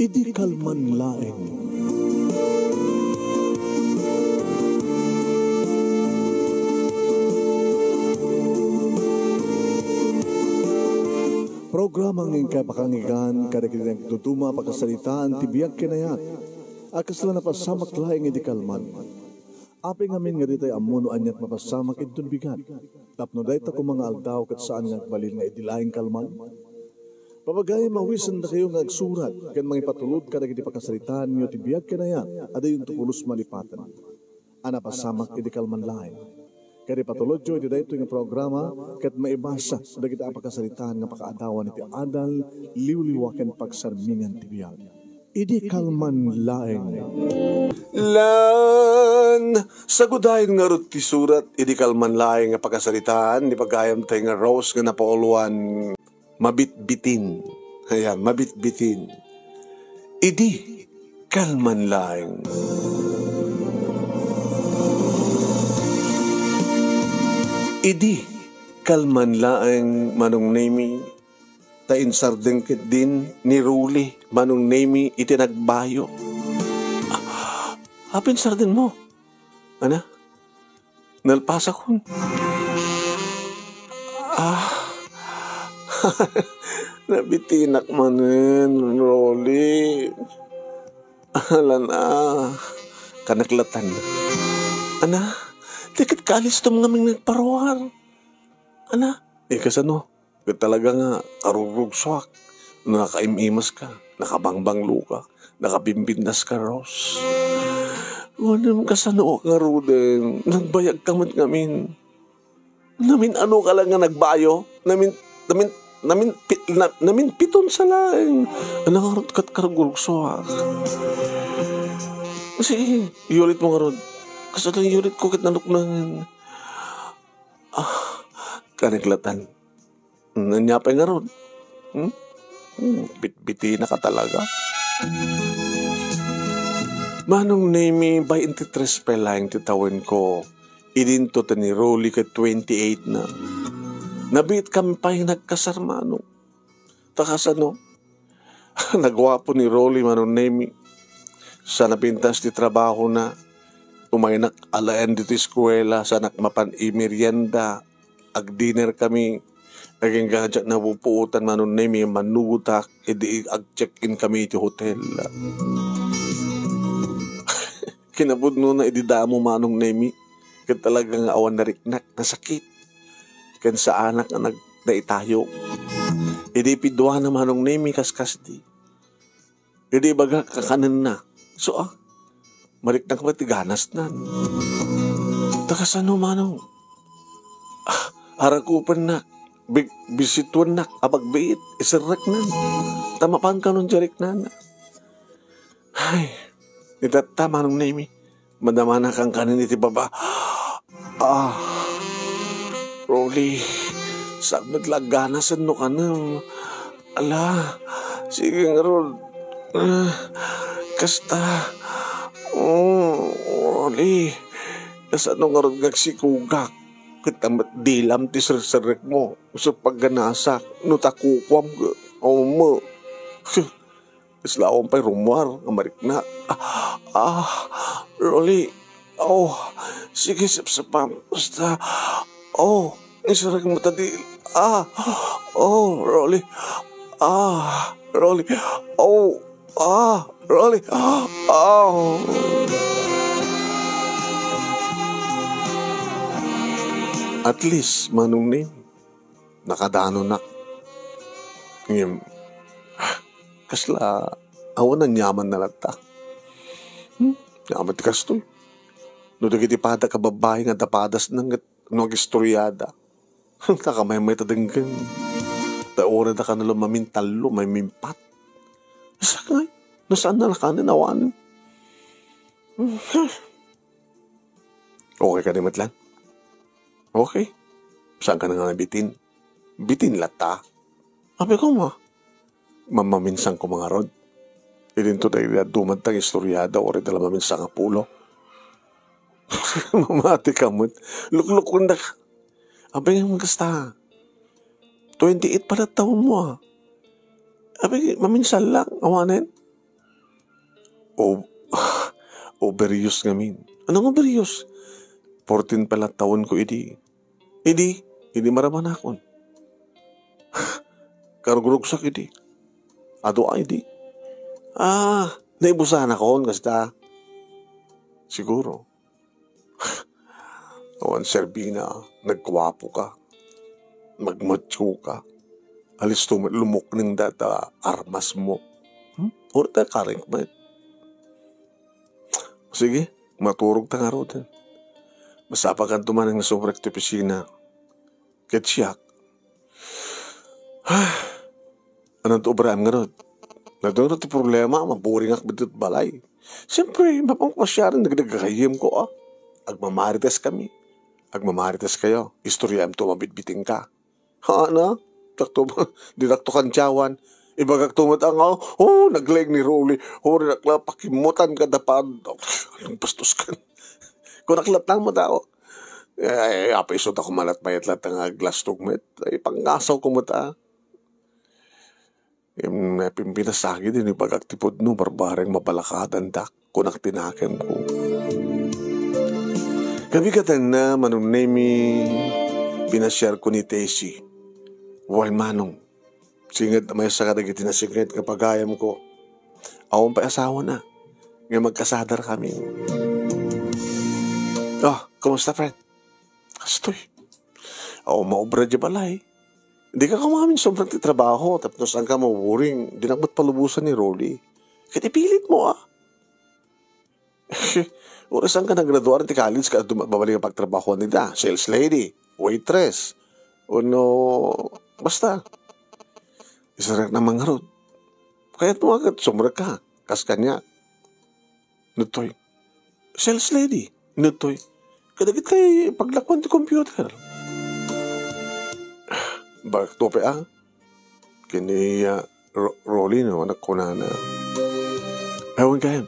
Idi kalman laeng. Programa ng kapakangigan, kadakilang tutuma pagkasalitaan, tibiyag kinayat, akas lang napasamak laing idi kalman. Api ngamin nga ditay amuno anyat mapasamak itong bigat. Tapno dayta ko mga aldaw kat saan nga balil nga idi laing kalman. Papagay mawisan na kayo nga agsurat, kan mga ipatulod ka na giti pagkasalitaan nyo tibiyag kinayat, ada yung tukulos malipatan. Ana pasamak idi kalman laing. Kaya patulod jo, iti dahito yung programa, kat maibasa, na kita pagkasalitaan nga pakaadawan iti adal, liwliwakan pagsarmingan tibiyag. Idi kalman laeng. Lan, sagudahin nga rot ti surat, idi kalman laeng nga pagkasalitaan, di pagkayam tayo nga rose nga napauluan, mabitbitin. Ayan, mabitbitin. Idi kalman laeng. Idi kalman laeng manong nemi ta insardeng ket din ni Ruli manong nemi iti nagbayo. Apin sarden mo? Ana? Nalpasa ko. Nabitinak manen Ruli. Alan kanaklatan. Ana? Tikit kalis to mga mga nagparawar. Ana? Kasano? Talaga nga, karurugsak. Nakakaimimas ka. Nakabangbanglo ka. Nakabimbindas ka, Ross. Wala mo kasano ka, Ruden. Nagbayag ka man ngamin. Namin ano ka lang nga nagbayo? Namin piton sa laing. Nangarot ka't karurugsak. Kasi, iulit mo nga, Rod. Kasi ito yung unit ko kit nanuknangin. Kaniklatan. Nanyapay nga ron. Bitbiti na ka talaga. Manong name by 23 pelang titawin ko. Idinto ta ni Rolly ka 28 na. Nabit kami pa yung nagkasarmano. Takasano? Nagwapo ni Rolly manong name. Sa napintas di trabaho na. Umaynak alayan dito eskwela sa nakmapan merienda. Ag-dinner kami. Naging gadget na pupuutan manon na may manutak. Edi ag-check-in kami iti hotel. Kinabud no na ididamo manong nemi. Kan talagang awan na riknak na sakit. Kan sa anak na nagdaitayo. Edi pidwa na manong nemi kaskas di. Edi baga kakanan na. So marik na kapati ganas na. Takasano manong. Harakupan na. Bisituan na. Apagbiit. Isarrak na. Tamapan ka nun jarik na. Ay. Itata manong nemi. Madama na kang kanin iti baba. Rolly. Sabit lang ganasan no ka na. Ala. Sige nga Rol. Kasta. Rolly, kasano nga rin gagsikugak? Kitamat dilam ti sir-sirek mo. Sa pagganasak, nutakukwam ka. Mo. Islawan pa'y rumwar, amarik na. Rolly. Sige, sapsapam. Basta. Isirek mo tadi. Rolly. Rolly. Rolly. At least, manong nin, nakadano na. Kasla, awan ang yaman na lata. Yaman ti kastoy. No dagitipada ka babae nga dapadas ng nag-istoryada. Nakamay-may tadenggan. Taora na ka nalo mamintalo, may mimpat. Sakay, nasaan na nakanin awanin? Okay ka naman lang? Okay. Saan ka na nga nabitin? Bitin lata. Sabi ko mamaminsang ko mga rod. Idinto tayo dumantang istoryada o rin dala maminsang nga pulo. Mamati ka mo. Lukluk ko na. Sabi nga magkasta. 28 pala taon mo Sabi maminsan lang. Awanin. O, overuse ngamin. Anong overuse? 14 pala taon ko, idi. Hindi maraman akon. Karugurugsak, idi. Ado ay, idi. Naibusahan ako, kasta. Siguro. Awan, Serbina, nagkwapo ka. Magmacho ka. Alis lumok ng data armas mo. Orta karing mo. Sige, maturog ta nga ro din. Masapakan tumanang na sobrang opisina. Ketsiyak. Anong tuobraan nga ro? Nadong ti problema, maburing ak bitut balay. Siyempre, mapangpasyaran, nagdagagayim ko Agmamarites kami. Agmamarites kayo. Istorya to mabitbiting ka. Ano? Dinakto kantyawan. Ibagak tumatang nagleg ni Rolly. Nakla, pakimutan ka dapat. Anong bastos ka? Kung naklatang mo tao. Apaisot ako malat-mayat lahat ng glass tugmet. Pangasaw ko mo ta. Yung pimpinasagi din yung pag-aktipod no, barbareng mabalakadan dak, kunak tinakem ko. Kabigatan na manunemi, pinashare ko ni Tessie. Wal manong, singit may sakadagiti na singit kapag ayam ko. Awang pa asawa na, ngayon magkasadar kami. Kumusta friend? Astoy, maubra di balay. Hindi ka kumamin sobrang titrabaho, tapos ang ka mawuring, dinakmat palubusan ni Rolly. Kaya ipilit mo Oras ang ka nagraduar ti college, ka babalik ang pagtrabaho nila. Sales lady, waitress, basta. Isarak na mga rod. Kaya tumagat, sumra ka, kas kanya. Nutoy, sales lady, nutoy. Kadagit kay paglakwan ti computer. Bakit tope Kini Rolly no, anak ko na. Ewan kayo,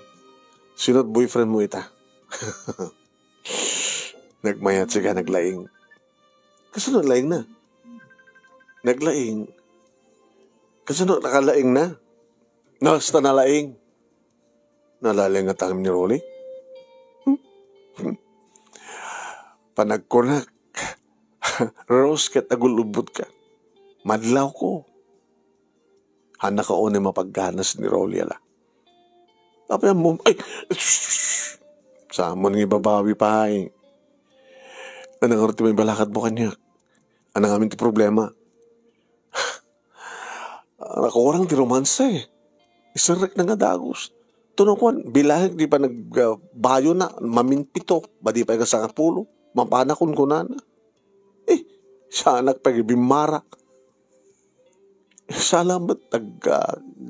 sino't boyfriend mo ita? Nagmayat siya, naglaing. Kasi naglaing na. Naglaing. Kasi nakalaing na. Nasta nalaing. Nalaling at ang ni Rolly. Panagkunak. Rose kat agulubot ka. Madlaw ko. Hana ka o na mapagganas ni Rolly ala. Apa yan mo? Saan mo nang ibabawi pa Anang arti may balakad mo kanya. Anang amin ti problema. Nakurang ti romansa Isarek na nga dagos. Tunong bilahig di pa nagbayo na, maminpito, ba di pa sa pulo, mapanakon ko na. Sanak pagibimarak. Salamat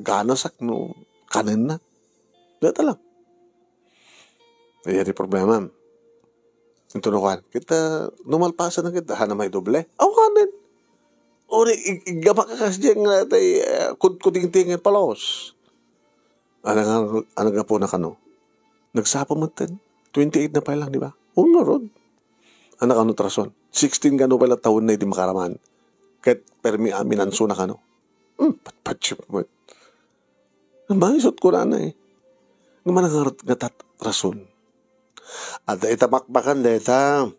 ganasak no kanan na. Dito lang. Ay, di problema. Ito na kita numalpasan na kita. Hana may doble. Kanin. Igama ka kasi dyan tay kuting-tingin palos. Ano nga po na kano? Nagsapa mo 28 na pa lang, di ba? Nga ron. Anak ano trason? 16 gano pala taon na hindi makaraman. Kahit permi aminanso na kano. Patpatsip mo. Maisot ko na Naman ang rason. At itamakbakan deta.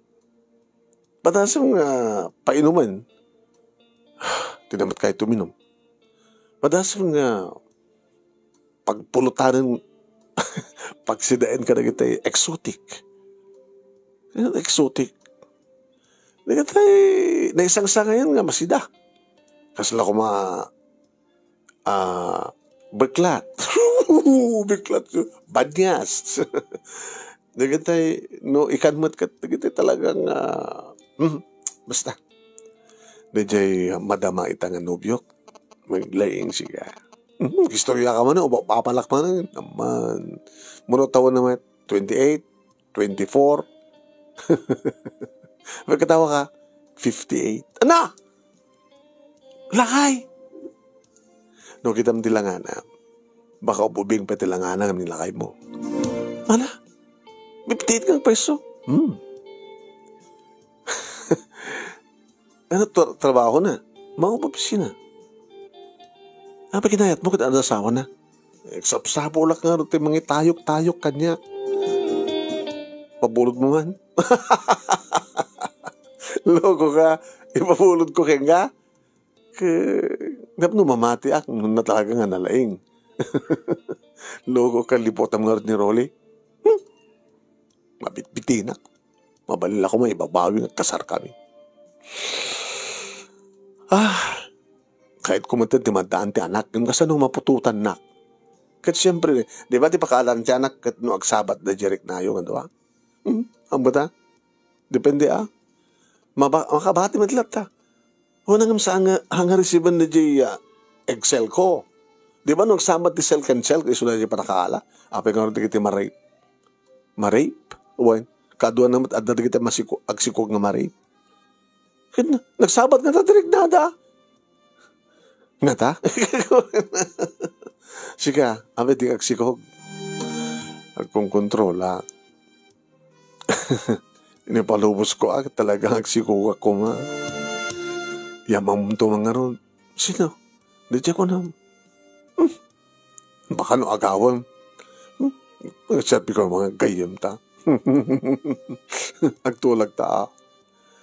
Pataas mga painuman. Tinamat kahit tuminom. Pataas mga pagpulutanan pagsidaan ka na kita exotic. Exotic. Nagatay, na isang sa ngayon nga masida. Kasla ko beklat. Beklat. Banyas. Nagatay, no, ikanmat ka, nagatay talagang, basta. Najay, madama itang nobyok. Maglaing siya. Istorya ka man, o papalak man naman. Muna taon naman, 28, 24. Magkatawa ka, 58. Ana! Lakay! No, kita mo tilangana. Baka ububing pa tilangana ng nilakay mo. Ana? 58 kang peso? Ano, trabaho na? Mga opisina. Apa kinayat mo kung asawa na? Sapsapo lang nga rin mga tayok-tayok kanya. Pabulod mo man. Loko ka. Ipabulod ko kaya nga. Dapat mamati ak. Na talaga nga nalaing. Loko ka. Lipotan nga rin ni Rolly. Mabitbitin ako. Mabalil ako maibabawi. Kasar kami. Kahit kumantad di madaan ti anak. Yung kasanong mapututan na. Kasi siyempre, di ba di pakaalan ti anak kat no agsabat na jerik na yung ano ah? Ang bata? Depende ah. Makabati madlat ta. Unang sa hanga resiban na di Excel ko. Di ba no agsabat ti cell cancel kasi na di patakaala? Apay ka rin ti ma-rape. Ma-rape? Uwan. Kaduan naman at dati kita agsikog nga ma-rape. Kaya nagsabat nga ta direk nada. Nga ta? Sika, abe di agsikog. Agkong kontrol, ha? Inipalubos ko, talagang agsikog ako, ma. Yamang mo mga ron. Sino? Di ko na. Baka no agawan. Sabi ko mga gayam ta. Agtulag ta,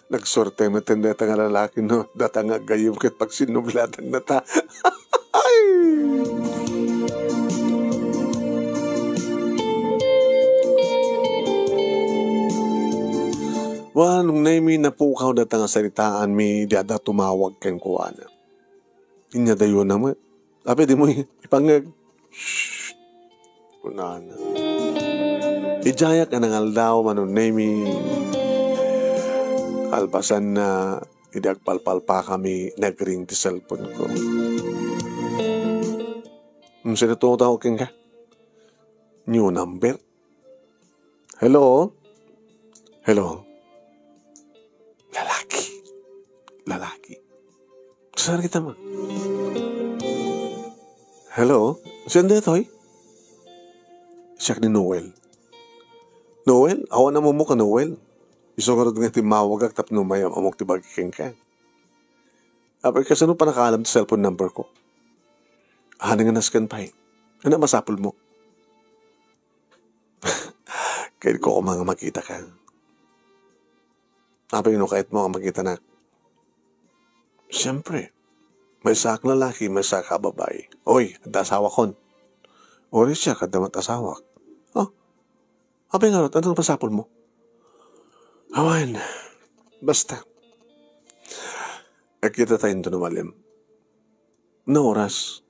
nagsorte matendeta nga lalaki, no? Data nga gayam kit pag sinublatan na ta. Ay! Nung naimi napukaw na nga salitaan, may dada tumawag kang kuwana. Inya dayo naman. Sabi di mo ipangag. Shhh. Punahan na. Ijayak ang nangaldaw manong naimi. Alpasan na idagpalpal pa kami nagring ti cellphone ko. Sino tumutawag ka? New number? Hello? Hello? Lalaki. Saan kita ma? Hello? Saan dito eh? Siya ni Noel. Noel? Awa na mo ka Noel. Iso nga rin nga timawag ak tap numayam amok tibagi ka. Apay kasi pa nakaalam sa cellphone number ko. Hana nga naskan pa eh. Ano masapol mo? Kaya ko mga makita ka. Apay no kahit mo makita na. Siyempre, may sak lalaki, may sak babae. Oy, asawa kon. Ori siya kadamat asawa. Oh, apay nga rin, anong pasapol mo? Awan, basta. Nakita tayo ito numalim. Na oras?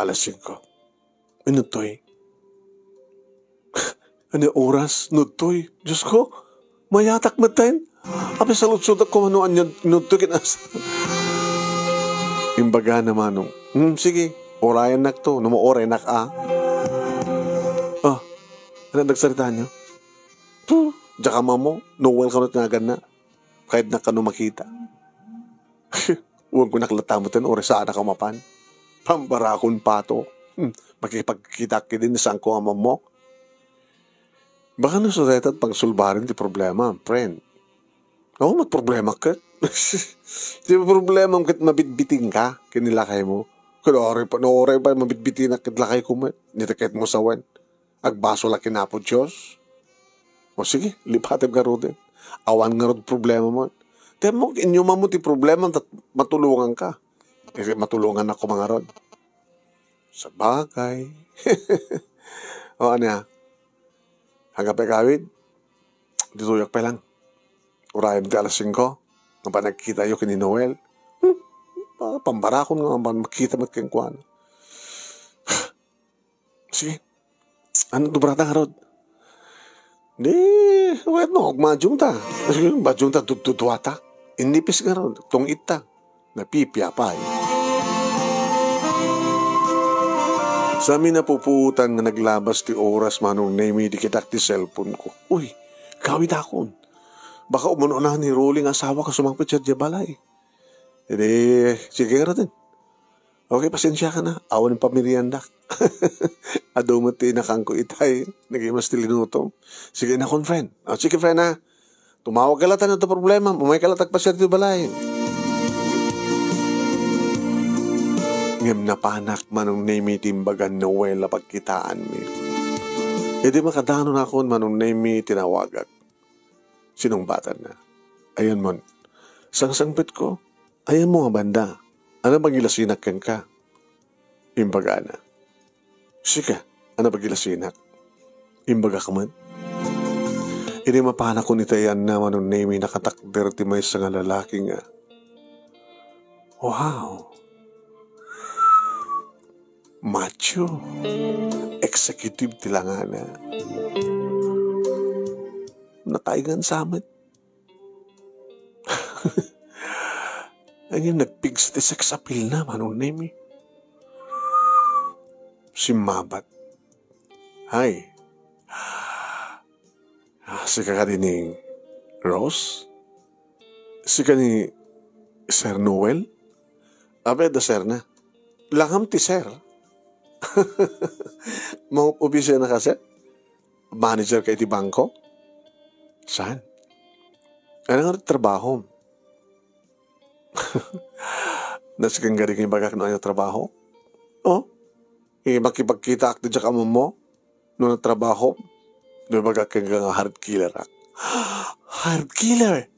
5:00. Inutoy. Ano oras? Nutoy? Diyos ko, mayatak matayin. Api sa lutsod ako manuan niya nutoy kinas. Imbaga naman nung, sige, orayan nak to. Numuoray nak Oh, ano nagsalita niyo? Diyan ka mo, Noel ka na na. Kahit na ka makita. Huwag ko naklata mo tin, oras saan na kamapan. Pambarakon pa to. Makikipagkita ka din saan ko ang mo. Baka nasuretat pag sulbarin di problema, friend. Oo, mat problema ka. Di problema kit mabitbiting ka, kinilakay mo. Kaya oray pa, mabitbitin na kitlakay ko mo. Nitakit mo sawan. Agbaso la kinapo Diyos. O sige, lipatib ka rin. Awan nga rin problema mo. Tiyan mo, inyuman mo ti problema at matulungan ka. Kasi matulungan ako mga ron. Sa bagay. O ano ya? Hanggang pa kawid, dituyak pa lang. Urayam di 5:00, nga pa nagkita yung kini Noel. Pambarakon nga, makita mo keng kuwan. Sige, ano dubrata nga rod? Di, wait mo, magmadyong ta. Madyong ta, tutuwata. Inipis nga rod, tong ita. Napipya pa eh. Sa amin napuputan nga naglabas ti oras manong name di kitak ti cellphone ko. Uy, kawit akon. Baka umuno na ni Rolling asawa ka sumangpit siya di balay. Hindi, sige nga rin. Okay, pasensya ka na. Awan ng pamilyandak. Adomati na kang ko itay. Nagimas ti linutom. Sige na kon, friend. Sige, friend ha. Tumawag ka latan ito problema. Umay ka latag pa siya di balay. ngem na panak manong nemi timbagan Noel pagkitaan mi. E di makadanon ako manong nemi tinawagak. Sinong batan na? Ayan mon, sangsangpit ko, ayan mo nga banda, ano bagilasinak kang ka? Imbaga na. Sika, ano bagilasinak? Imbaga ka man? Ini mapana ko ni tayan na manong nemi nakatakder ti may nga lalaki nga. Wow! Macho. Executive tilangana. Nataigan sa amin. Ang nagpigs ti sex appeal na manong nemi. Si Mabat. Hay. Sika ka din ni Rose? Sika ni Sir Noel? Abe, da sir na. Langam ti sir. Mga obisya na kasi? Manager kay ti bangko? Saan? Ano nga trabaho? Nasikang galing yung bagak na yung trabaho? Oh? Makipagkita akti dyan ka mo? Noong trabaho? Noong bagak kang hard killer ak. Hard killer?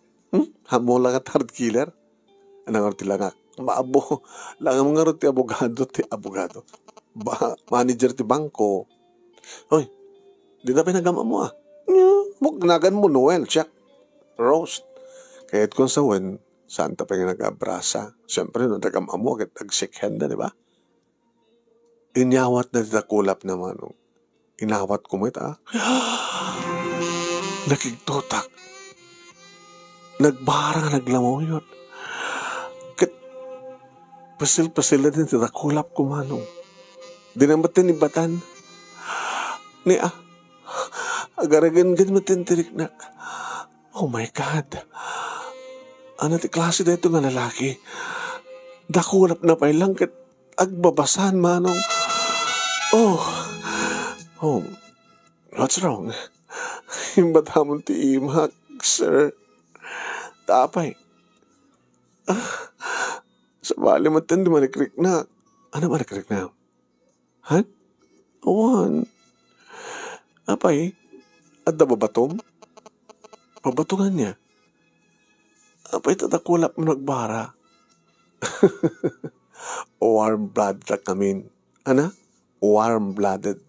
Hamo lang at hard killer? Ano nga ti lang ak? Maabo. Lang nga rin ti abogado. Manager ti bangko. Hoy, di na pinagama mo ah. Mugnagan mo Noel, check. Roast. Kahit kung sa wen, saan ta pa nga nag-abrasa? Siyempre, nung nagama mo, agad nag-shake hand na, di ba? Inyawat na titakulap naman. Inawat ko mo ita. Nakigtutak. Nagbarang naglamaw yun. Pasil-pasil na din titakulap ko manong. Dinamatin ni Batan. Ni agaragan gan matintirik na. Oh my God. Ano ti klase na ito nga lalaki? Dakulap na pa ilang kat agbabasan manong. Oh, what's wrong? Yung batamon ti imak, sir. Tapay. Sa bali matan di manikrik na. Ano manikrik na? Ha? Awan. Apay? At da babatom? Babatungan niya. Apay tatakulap mo nagbara. Warm-blooded na kami. Ano? Warm-blooded.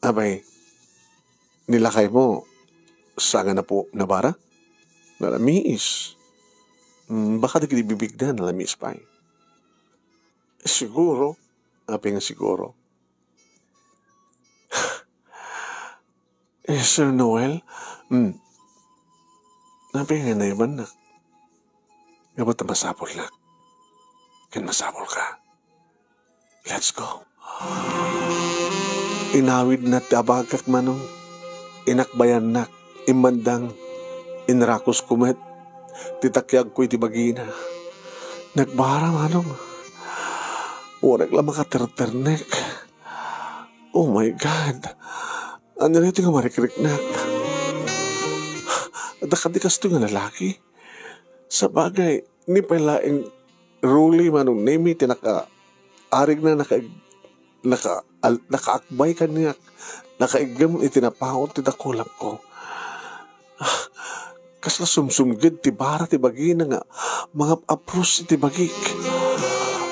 Apay, nilakay mo. Sanga na po nabara? Nalamis. Baka nagibibig na nalamis pa eh. Siguro. Apay nga siguro. Sir Noel? Apay nga na yaman na. Gabot na masapol na. Kan masapol ka. Let's go. Inawid na tabagak manong. Inakbayan na. Imandang. Inrakos kumet. Titakyag ko'y tibagina. Nagbara manong. Warak lang makaterternek. Oh my God. Ano na ito nga marikriknak? At nakadikas ito nga lalaki. Sa bagay, ni palaing ruli manong nemi tinaka-arig na nakaakbay ka niya. Nakaigam itinapahot titakulap ko. Kasla sumsumgid ti bara ti bagina nga mga apros ti bagik.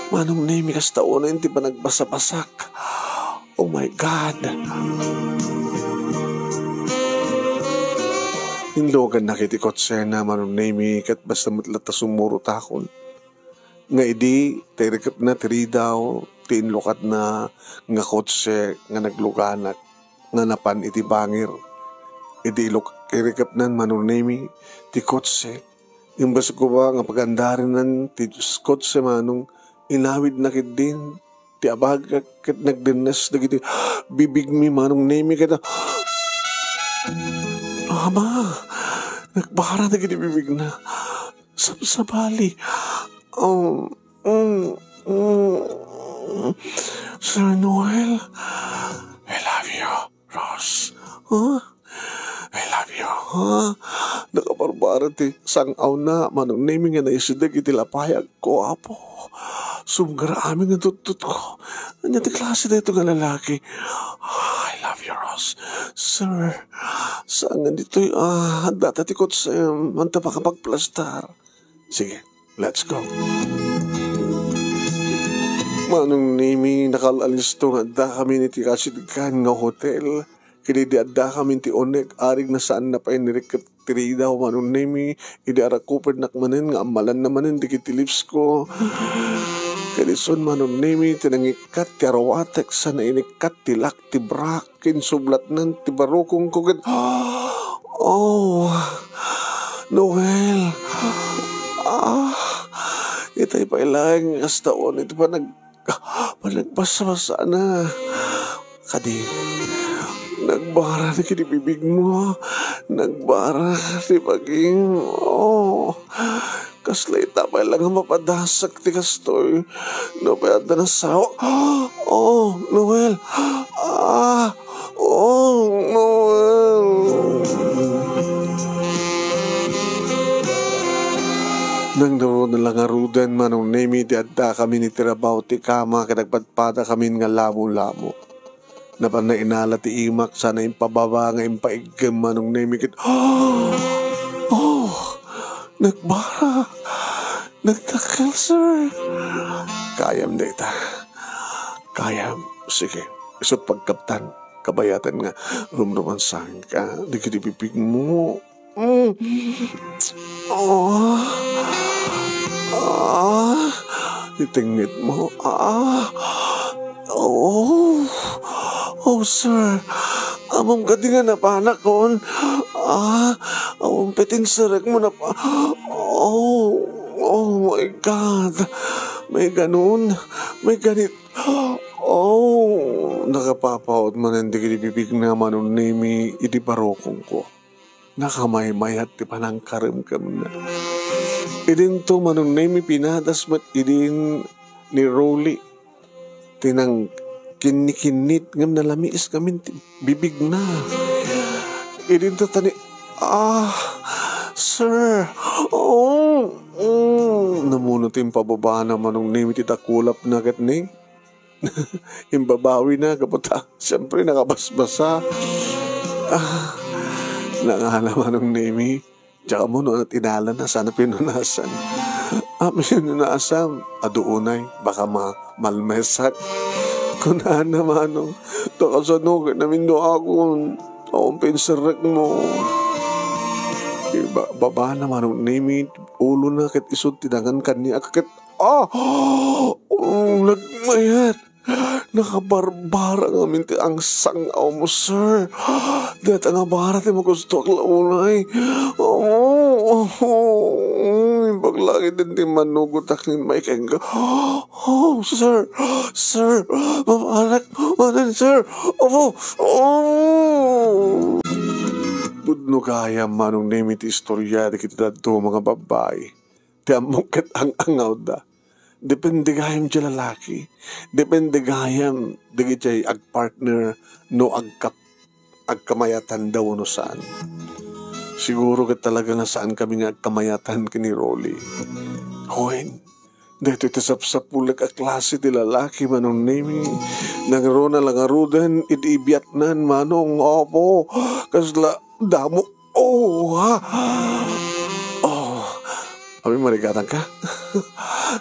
Manong nemi kas taonin ti panagbasa-basak. Oh my God. Hinlogan nakitikot siya na manong nemi kat basta matlata sumuro takon. Nga idi, tirikap na tiridaw, tinlokat na nga kotse nga nagluganak, nga napan iti bangir. Idi tirikap na manong nemi, ti kotse. Yung basa ko ba nga pagandarin nan ti kotse manong inawid na kit din. Ti abag kat nagdinas na kiti bibig mi manong nemi kita. Ama, nagbara na kinibibig na. Sabali. Sir Noel, I love you, Rose. Huh? I love you. Huh? nakabarbara ti sangaw na manong naming nga naisidag iti lapayag ko, Apo. Sumgara amin nga tutut ko. Anya ti klase na ito nga lalaki. I love you, Ross. Sir, saan nga dito'y datatikot sa manta pa kapagplastar. Sige, let's go. Manong nimi nakalalis to nga da kami ni ti kasidkan nga hotel. Kini di adda kami ti onek arig na saan na pa inirikap tiri daw manong nimi. Idi ara kupad nakmanin nga amalan namanin di kiti lips ko. Kini son manong nimi tinangikat ti arawatek sa nainikat ti lak ti brak kinsublat nan ti barukong kugad. Oh, Noel. Itay pa ilang astaon ito pa nagpasa-pasa na. Kadi, nagbara na kinibibig mo. Nagbara ni paging, kaslay tapay lang ang mapadasak ti kastoy. No, payad na nasawa. Noel. Noel. Nang daw na lang arudan manong nemi di adda kami ni tirabaw ti kama kadagpadpada kami nga lamo-lamo. Napan na inala ti imak sana impababa nga impaigam manong nemi kit. Nagbara. Nagtakal, sir. Kayam data. Kayam. Sige. Isot pagkaptan. Kabayatan nga. Rumrumansahin ka. Di kinipipig mo. Itingit mo. Sir. Among kadi nga napanak kon. Among petin sarek mo na pa. Oh my God. May ganun. May ganit. Nakapapaot man hindi kinibibig na manong nimi iti barokong ko. Nakamay-mayat ti panangkarim-kam na. Idin to manong nemi pinadas mat idin ni Rolly. Tinang kinikinit ngam nalamiis kami bibig na. Idin to tani, sir, namunot yung pababa na manong nemi titakulap na kat ni. Imbabawi na kapata. Siyempre nakabasbasa. Nangalaman ng nemi. Tsaka mo noon at inala na sana pinunasan. Pinunasan. Aduunay. Baka malmesak. Kunahan naman nung. Takasanugan namin do ako. Akong pinsarek mo. Baba naman ng nemi. Ulo na kit isod tinangan kanya. Kakit. Nagmayat. Nakabarbara nga minti ang sangaw mo, sir. Dahil nga barat mo gusto ang launay. Paglagi din di manugot aking may kengga. Sir. Mapanak. Sir. Budno kaya manong nemi ti istorya di kita dato mga babae. Di among ang angaw da. Depende gayam ti lalaki. Depende gayam digit ag-partner no agkamayatan daw no saan. Siguro ka talaga nga saan kami nga agkamayatan kini Rolly. Hoy, dito iti sapsapulag a klase ti lalaki manong nemi. Nagaro na lang arudan iti-ibiyat nan manong opo. Kasla damo. Kami marigatan ka?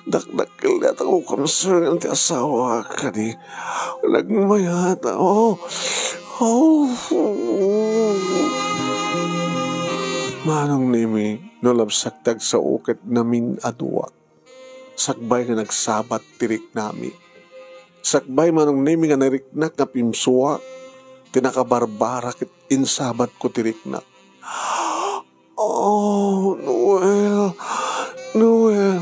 Dakdakil na ako kamsar ng ti asawa ka di. Nagmayat. Manong nimi, nolabsagtag sa ukit namin aduwak. Sakbay na nagsabat tirik nami. Sakbay manong nimi nga nariknak na pimsuwa. Tinakabarbara kit insabat ko tiriknak. Noel.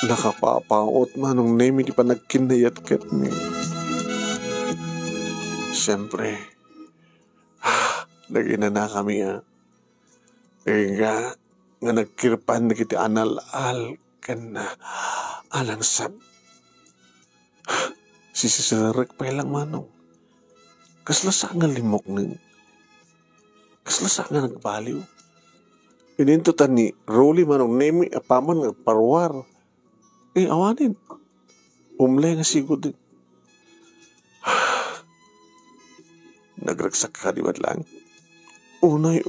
Nakapapaot manong nemi di pa nagkinayat kat mi. Siyempre, nagina na kami nga nagkirpan na kita anal-al kan na alang sab. Sisisarek pa ilang manong. Kasla sa nga limok ng Kaslasa nga nagbaliw. Inintutan ni Rolly manong nemi apaman nga parwar. Awanin. Umlay nga sigod din. Nagragsak ka di ba't lang? Unay.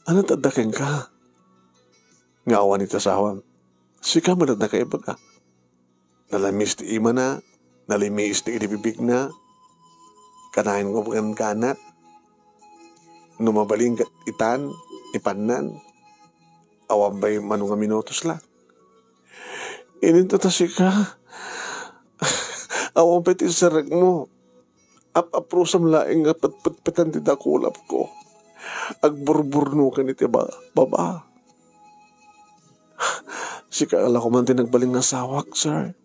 Ano tadakin ka? Nga awan ito sawam. Sika malad na kaiba ka. Nalamis ti ima na. Nalimis ti ilibibig na. Kanahin ko mga kanat. Numabaling itan, ipanan. Awan ba'y manunga minutos lang. Ininto ta sika. Awan pa'y tisarag mo. Aprusam laing nga patpatpatan ti dakulap ko. Agburburno ka ni tiba, baba. Sika ala ko man tinagbaling na sawak, sir.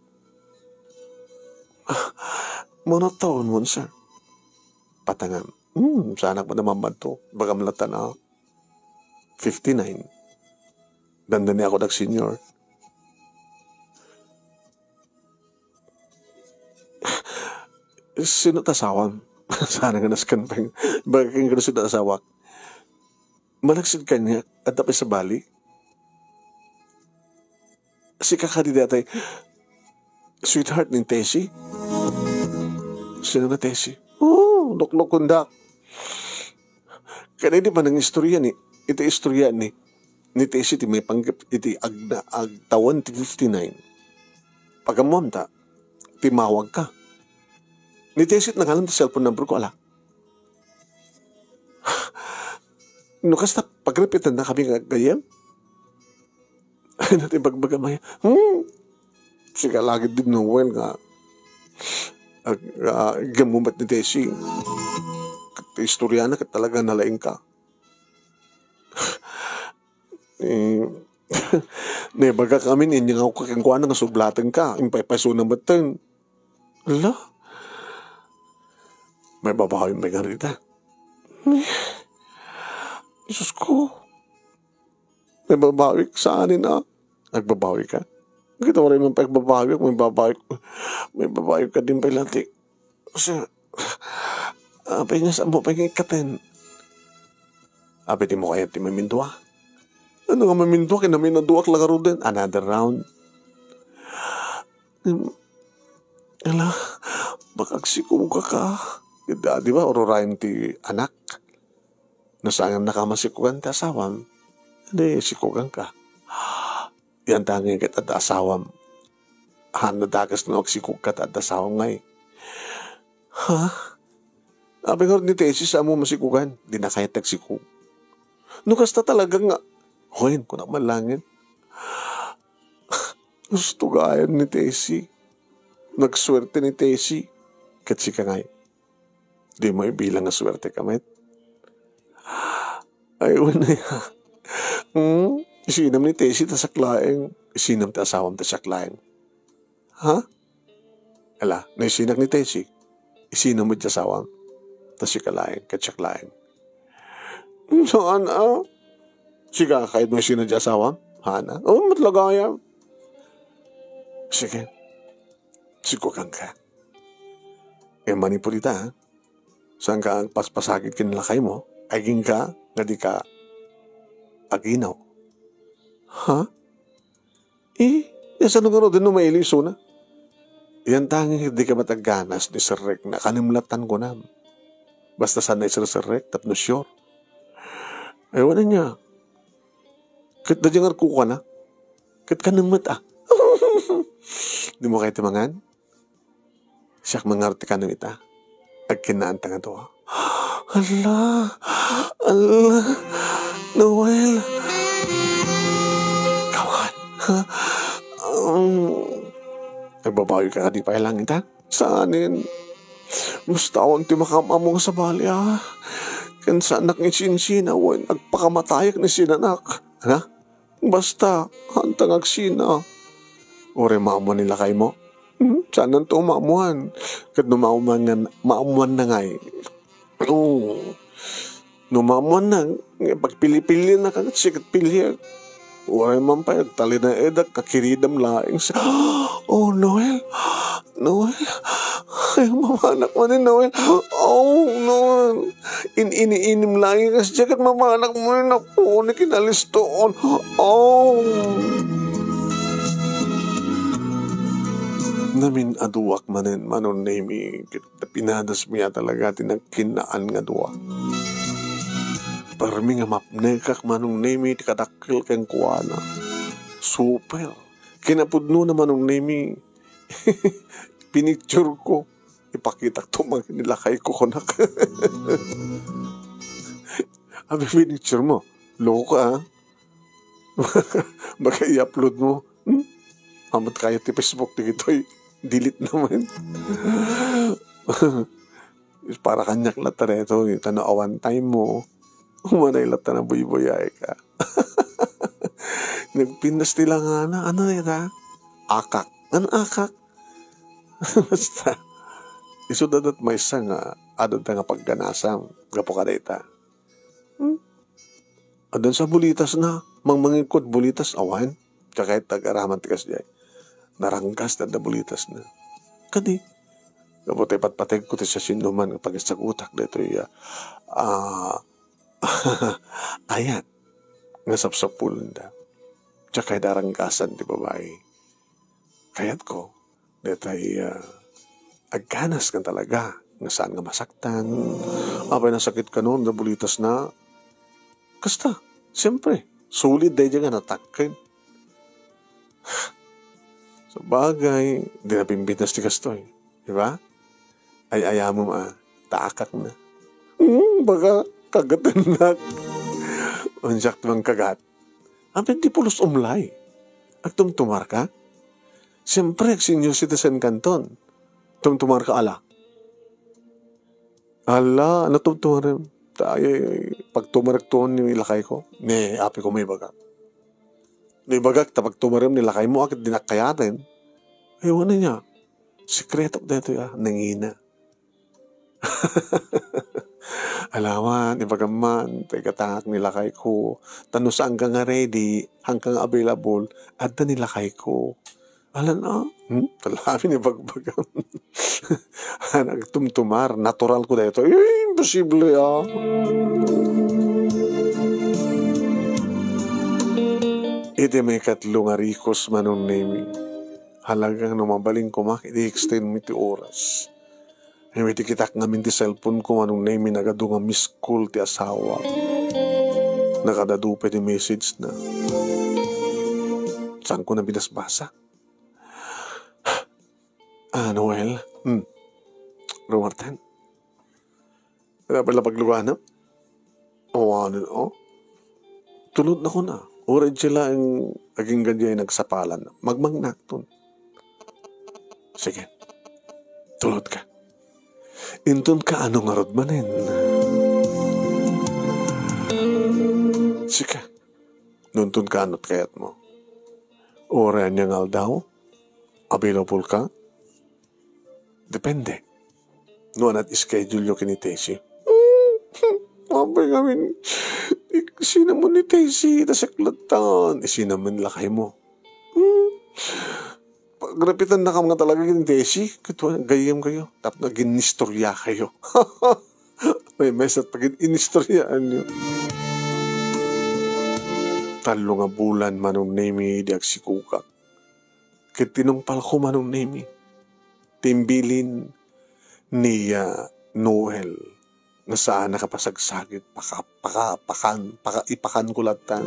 Muna taon mo, sir. Patangan. Sana ko naman ba ito? Baga malata na 59. Dandani ako nag-senior. Sino tasawam? Sana nga naskan pa yung baga kang ganun sila tasawak. Malaksid ka niya at tapos sa bali. Si kakadidatay, sweetheart ni Tessie. Sino na Tessie? Luklok kundak. Kaya di pa nang istorya ni, ito istorya ni Tessie ti may panggap, iti agtawan ti 59. Pagamom ta, timawag ka. Ni Tessie nangalan ti cellphone number ko, ala. No, kasta pagrepitan na kami gayam. Ay natin pagbagamay. Sige, lagi din ng well nga. Gamumat ni Tessie. Istorya na ka talaga nalaing ka. Baga kami ninyo nga ako kakangkuan nga sublatan ka. Impay-paso na batang. Ala? May babae may garita. Diyos ko. May babawi saan na? Nagbabawi ka? Kita mo rin yung pagbabawi. May babawi ka din palati. Kasi, apay niya sa mo pagkikatin. Apay di mo kaya ti mamindwa. Ano nga mamindwa? Kinaminaduak lang aro din. Another round. Ala, bakagsiko ka. Di ba? Ororayan ti anak. Nasangan nakamasikugan ti asawam. Hindi, sikugan ka. Yan tangi kat at asawam. Nadagas na magsikug kat at asawam ngay. Ha? Abi nga ni Tessie sa mo masikugan. Di na kaya tagsikug. Kasta talaga nga. Hoy, kung namalangin. Gusto gayan ni Tessie. Nagswerte ni Tessie. Katsi ka ngay. Di mo ibilang na swerte ka, met. Ayaw na yan. Isinam ni Tessie tasaklaeng. Isinam ta asawam tasaklaeng. Ha? Ala, naisinak ni Tessie. Isinam mo ti asawam. Tasikalaeng, katsaklaeng. Saan Siga, kahit mo isinam ti asawam? Hana? Matlagaya. Sige. Sikukan ka. Manipulita, ha? Saan ka paspasagit kinalakay mo? Aging ka, nga di ka aginaw. Ha? Yan sa lugar din may iliso na. Yan tanging hindi ka mataganas ni Sir Rek na kanimlatan ko na. Basta sanay Sir Rek, tapno sure. Ewan na niya. Kit na diyang arko ka na. Kit ka namat Di mo kayo timangan? Siyak mangarte ka ng ita. Agkinaan nga to. Allah, Noel. Kawan. Nagbabawi ka di pa ilang ita? Saanin? Basta awang timakamamong sa bali, Kan sa anak ni Sinsin, nagpakamatayak ni sinanak. Ha? Basta, hantang agsina. Ore maamuan nila kay mo. Saan to maamuan? Kat maamuan na ngay. Maamuan na. Pagpili-pili na kagat sikat pili. Ore man pa yung tali na edak kakiridam laing sa. Oh, Noel. Kaya mamanak mo ni Noel. Oh, Noel. Iniinim lagi kasi jagat mamanak mo ni ako ni kinalistoon. Oh. Namin aduak manen manon nemi. Pinadas miya talaga tinagkinaan nga duwa. Parmi nga mapnekak manong nemi tikadakil keng kuwana. Super. Kinapudno na manong nemi. Pinicture ko. Ipakita ko mga nilakay ko kunak. Abi pinicture mo. Loko ka, ha? Baka i-upload mo. Amat kayo ti Facebook ti ito'y delete naman. Para kanyak lata reto. Tanawan time mo. Umanay lata na buy-buyay ka. Nagpinas nila nga na. Ano nila? Akak. Ano akak? Basta. Isudadat may isa nga, adod nga pagganasam, gapo ka data. Adon sa bulitas na, mangmangikot bulitas, awan, kakait tag-araman tikas jay. Narangkas na bulitas na. Kadi, gapo tayo patpateg ko tayo sa sinuman, kapag isagutak na ito, ayat, nga sapsapulan da. Tsaka darangkasan, di babae. Kayat ko, dito agkanas kan talaga nga saan nga masaktan apay nasakit ka noon nabulitas na kasta siyempre sulit day nga natakkin sa bagay di na pimpitas ti kastoy di ba ay ayamo taakak na baka kagatan na unsak mang kagat apay di pulos umlay agtumtumar ka siyempre senior citizen kanton tumtumar ka ala. Ala, ano tumtumar? Tayo, pag tumarak nilakay ko, api ko may bagak. May bagak, tapag tumarim nilakay mo, akit dinakayatin. Ayaw na niya. Sikreto dito nangina. Alaman, ibagaman, tagatak nilakay ko. Tanong saan ka nga ready, hanggang available, at na nilakay ko. Alan talamin ni bagbagan. Nagtumtumar, natural ko dito. Imposible Iti may katlong arikos manong nemi. Halagang numabaling ko makiti-extend mi ti oras. May tikitak namin ti cellphone ko manong nemi nagado nga miss call ti asawa. Nakadadu pa ti message na. Saan ko na binasbasa? Noel? Rumartan? Kaya pala paglugahan na? Tulod na ko na. Ored sila ang aging ganyan nagsapalan. Magmangnakton. Sige. Tulod ka. Intun ka anong arod manin. Sige. Nuntun ka anot kayat mo. Oren niyang aldaw. Available ka. Depende. Noon at schedule yung kinitesi. Mabay ngamin. Sinamon ni Tesi. Tasaklatan. Sinamon lakay mo. Pagrapitan na ka mga talaga ni Tesi. Gayam kayo. Tapos na ginistorya kayo. May mesat pag inistoryaan nyo. Talo nga bulan manong nemi di agsikukak. Kitinong palko manong nemi. Timbilin niya Noel nga saan nakapasagsagit ipakan kulatan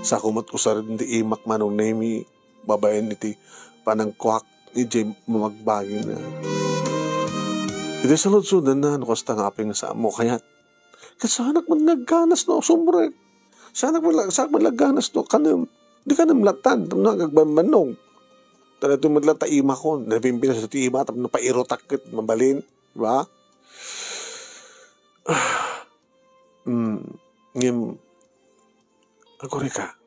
sa kumot usarin di imak manong nemi babayan iti panangkwak ni Jay mamagbagi na iti salud-sudan na kasta nga aping sa mo kayat kasanak man nagganas no sumrek sanak man nagganas no kanam di kanam latan nagagbamanong tala tumadla ta ima ko, napimpinas sa ima, tapos napairotakit, mabalin, diba? Agore ka.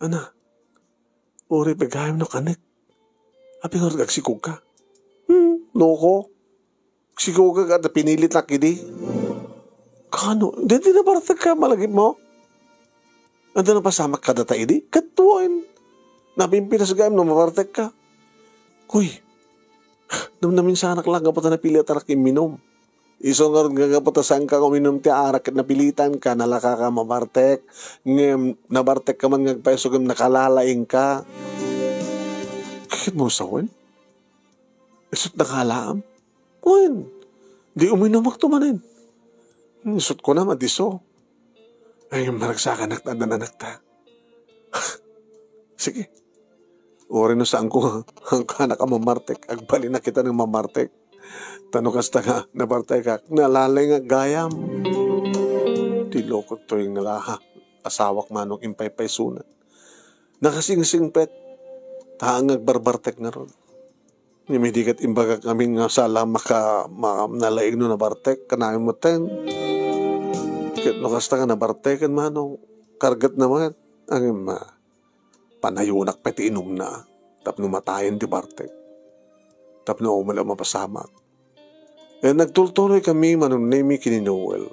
Ana, uri pagayam no kanik. Api nga nagsikog ka. Loko. Sikog ka at pinilit na kidi. Kano? Hindi na baratag ka, malagip mo. Ando na pasamak ka data idi? Katuwain. Napimpinas gayam no mabartek ka. Kuy, Nung namin sa anak lang kapata napili tarak iminom. Iso nga rin kapata saan ka kuminom ti arak at napilitan ka, nalaka ka mabartek. Ngayon, nabartek ka man ngagpaiso kang nakalalaing ka. Kakit mo sawan? Isot nakalaam? Kuhin. Di uminom aktumanin. Isot ko na madiso. Ay, maragsakan nakta na nakta. Sige. Ori no saan ko ang kanak ka mamartek. Agbali na kita ng mamartek. Tanong kasta nga, nabartek ka. Nalalay nga gayam. Tilokot to yung nalaha. Asawak manong impay-pay sunat. Nakasing-sing pet. Taang agbarbartek nga ron. Nimidikat imbaga kami nga sala nalaig no nabartek. Kanayin mo ten. Kit no kasta nga nabartekan manong. Kargat naman. Ang panayunak peti inom na. Tapno matayin di bartek. Tapno umala mapasamak. Nagtultuloy kami manong nemi kini Noel.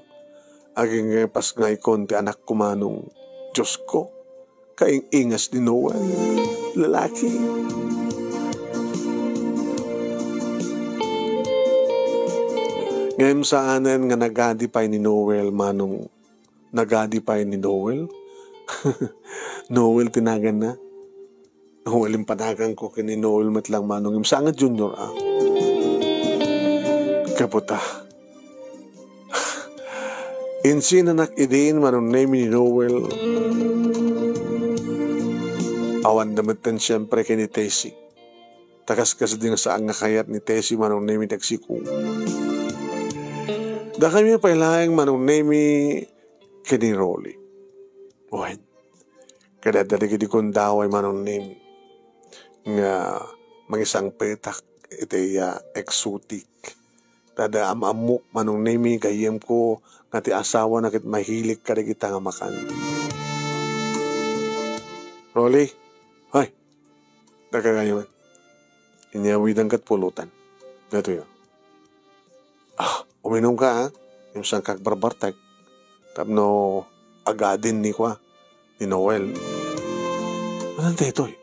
Aging pas nga ikon ti anak ko manong Diyos ko. Kaing ingas ni Noel. Lalaki. Ngayon saanan nga nagadipay ni Noel manong nagadipay ni Noel. Noel tinagan na. Noel yung panagan ko kini Noel matlang manong yung sanga junior kaputa. Insin na nakidin manong name ni Noel. Awan damatan siyempre kini Tessie. Takas-kas din sa nga kayat ni Tessie manong name ni Tagsiko. Da kami pailaeng manong name kini Rolly. Ohen. Kada dali kidi kong daway manong name nga mangisang petak iti exotic. Tada amuk manong name kayem ko nga ti asawa na kit mahilig kada kita nga makan. Rolly, hoy, nagkagayaman. Inyawidan kat pulutan. Gato yun. Uminom ka ha? Yung sang kagbarbartek. Tapno agadin ni kwa, ni Noel. Anong dito eh?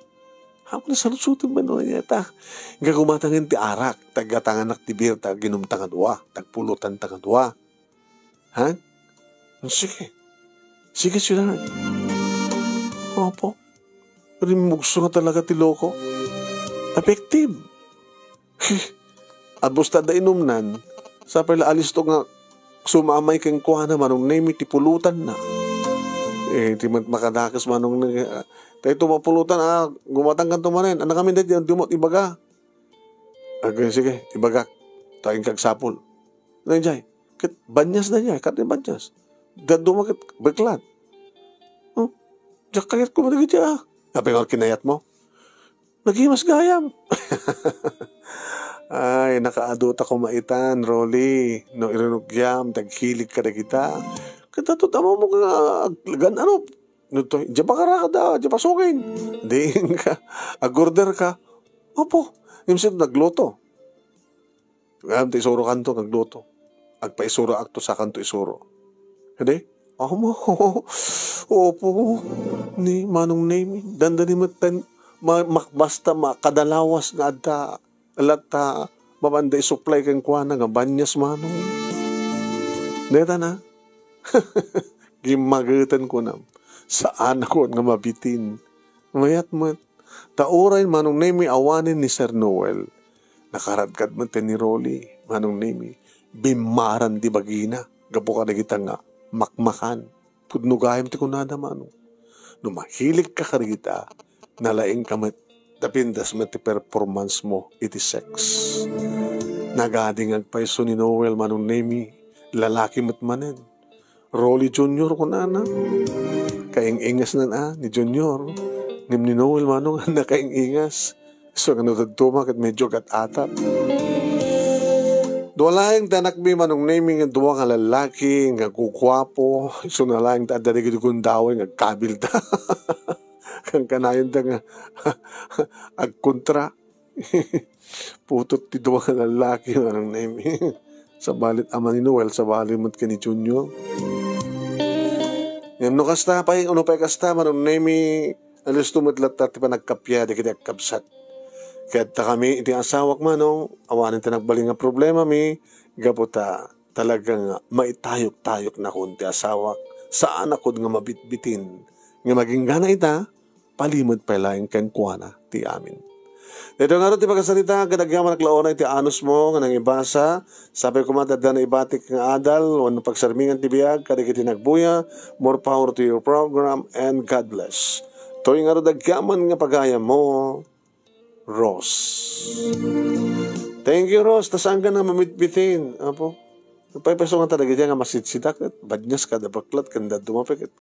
Ako na salusutin ba no niya ta? Nga gumatangin ti arak, tagatangan nak tibir, taginumtangan dua, tagpulutan tangan dua. Ha? Sige. Sige sila. Opo. Rimugso nga talaga ti loko. Effective. At busta da inumnan, sa pala alis to nga sumamay kang kuha na manong name ti pulutan na. Di makadakas manong tayo tumapulutan, gumatang kan tumanin. Anak kami dito, dumot ibaga. Sige, ibaga. Tayong kagsapol. Ano jay? Banyas na jay, kat banyas. Dado makit, baklat. Diyak kayat ko malagit siya. Sabi nga kinayat mo. Nagimas gayam. Ay, nakaadot ako maitan, Rolly. No irunugyam, taghilig ka na kita. Kata to, tama mo ka, ano, nuto, diya ba karakada, diya pa sukin. Hindi ka, agorder ka. Opo, yung sino nagloto. Ngayon, isuro kanto, nagloto. Agpaisuro akto sa kanto isuro. Hindi? Mo, opo, ni manong name, dandani matan, basta makadalawas nga ada, alata, mabanday supply kang kuwana nga banyas manong. Deta na. Gimagatan ko na. Saan ako nga mabitin. Mayat mo. Tauray manong name awanin ni Sir Noel. Nakaradkad mo ni Rolly. Manong name bimaran di bagina. Gapo ka na kita nga makmakan. Pudnugayam ti kunada manong. Numahilig ka karita. Nalaing kamat. Dapindas mo ti performance mo. Iti sex. Nagading agpaiso ni Noel manong name. Lalaki matmanen. Rolly Junior ko na. Kaing ingas na ni Junior. Ngim ni Noel manong na kaing ingas. So ano tagtuma kat medyo kat atap. Duwalaing tanakbi manong naming nga duwa nga lalaki nga kukwapo. So nalaing tadalig ito kong daway nga kabil ta. Kang kanayon ta nga agkontra. Putot ti duwa nga lalaki manong naming. Sa balit ama ni Noel, sa balit mo ka ni Junior. Yan no kasta pa yung uno pa kasta manong nemi alis tumatlat ti pa nagkapya di kita kapsat. Kaya't ta kami, iti asawak manong, awanin ta nagbaling nga problema mi, gaputa talagang maitayok-tayok na kunti asawak, saan ako nga mabitbitin, nga maging gana ita, palimod pa lang kan kuwana ti amin. Dito nga rin ti pagkasalita, kadagyaman naklaona iti anos mo, nga nang ibasa, sabi ko matanda na ibatik nga adal, wano pagsarmingan ti biyag, kadagiti nagbuya, more power to your program, and God bless. To'y nga rin dagyaman nga pagaya mo, Ross. Thank you, Ross. Tasaan ka na mamitbitin. Apo? Paipaso nga talaga dyan nga masitsidak. Badnyas ka, dabaklat, kanda dumapikit.